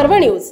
पर्व न्यूज।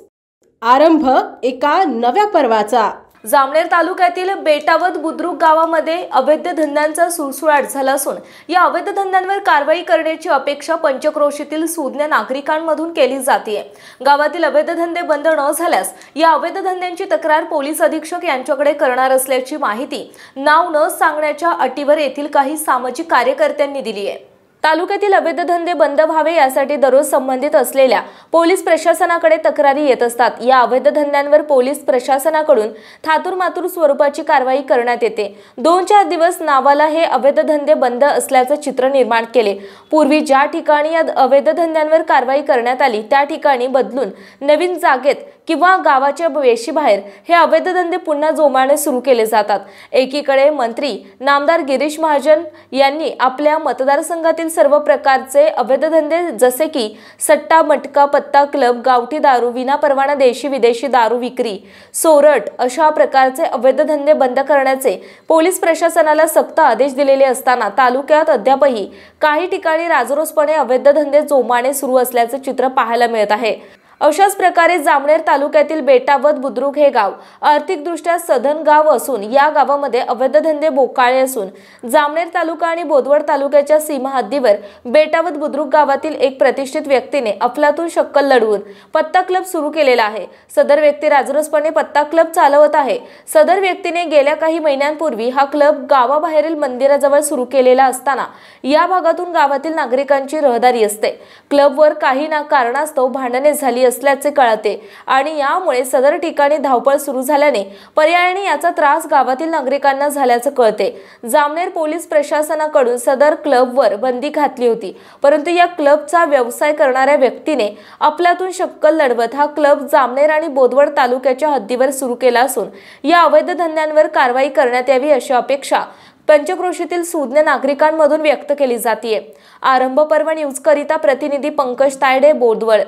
आरंभ एका नव्या पर्वाचा। जामनेर तालुक्यातील बेटावद बुद्रुक गावामध्ये अवैध धंद्यांचा सुळसुळाट झाला असून या अवैध धंद्यांवर कारवाई करण्याची अपेक्षा पंचक्रोशीतील सुज्ञ नागरिकांमधून केली जाते। गावातील अवैध धंदे बंद न झाल्यास या अवैध धंद्यांची तक्रार पोलीस अधीक्षक यांच्याकडे करणार असल्याची माहिती नाव न सांगण्याच्या अटीवर येथील काही सामाजिक कार्यकर्त्यांनी दिली आहे। तालुक्यातील अवैध धंदे बंद व्हावे यासाठी दररोज संबंधित असलेल्या पोलीस प्रशासनाकडे तक्रारी येत असतात। या अवैध धंद्यांवर पोलीस प्रशासनाकडून थातुरमातुर स्वरूपाची कारवाई करण्यात येते। 2-4 दिवस नावाला हे अवैध धंदे बंद असल्याचं चित्र निर्माण केले। पूर्वी ज्या ठिकाणी या अवैध धंद्यांवर कारवाई करण्यात आली त्या ठिकाणी बदलून नवीन जागेत किंवा गावाच्या वेशीबाहेर हे अवैध धंदे पुन्हा जोमाने सुरू केले जातात। एकीकडे मंत्री नामदार गिरीश महाजन यांनी आपल्या मतदारसंघातील सर्व प्रकारचे अवैध धंदे जसे की सट्टा, मटका, पत्ता क्लब, गावठी दारू, विना परवाना देशी विदेशी दारू विक्री, सोरट अशा प्रकारचे अवैध धंदे बंद करण्याचे पोलीस प्रशासनाला सक्त आदेश दिलेले असताना तालुक्यात अद्यापही काही ठिकाणी राजरोसपणे अवैध धंदे जोमाने सुरू असल्याचे चित्र पाहायला मिळत आहे। अशाच प्रकारे जामनेर तालुक्यातील बेटावद बुद्रुक हे गाव आर्थिकदृष्ट्या सधन गाव असून या गावामध्ये अवैध धंदे बोकाळे असून जामनेर तालुका आणि बोदवड तालुक्याच्या सीमा हद्दीवर बेटावद बुद्रुक गावातील एक प्रतिष्ठित व्यक्तीने अफलातून शक्कल लढवून पत्ता क्लब सुरू केलेला आहे। सदर व्यक्ती राजरोसपणे पत्ता क्लब चालवत आहे। सदर व्यक्तीने गेल्या काही महिन्यांपूर्वी हा क्लब गावाबाहेरील मंदिराजवळ सुरू केलेला असताना या भागातून गावातील नागरिकांची रहदारी असते। क्लबवर काही ना कारणास्तव भांडणे झाली असल्याचे कळते आणि यामुळे सदर ठिकाणी धावपळ सुरू झाल्याने पर्यायाने याचा त्रास गावातील नागरिकांना झाल्याचे कळते। जामनेर पोलीस प्रशासनाकडून सदर क्लबवर बंदी घातली होती, परंतु या क्लबचा व्यवसाय करणाऱ्या व्यक्तीने अफलातून शक्कल लढवत हा क्लब जामनेर आणि बोदवड तालुक्याच्या हद्दीवर सुरू केला असून या अवैध धंद्यांवर कारवाई करण्यात यावी अशी अपेक्षा पंचक्रोशीतील सुज्ञ नागरिकांमधून व्यक्त केली जाते। आरंभ पर्व न्यूज करिता प्रतिनिधी पंकज तायडे, बोदवड।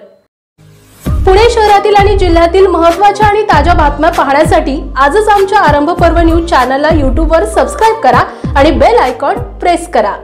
पुणे शहरातील आणि जिल्ह्यातील महत्त्वाच्या आणि ताज्या बातम्या पाहण्यासाठी आजच आमच्या आरंभ पर्व न्यूज चॅनलला YouTube वर सबस्क्राइब करा आणि बेल आयकॉन प्रेस करा।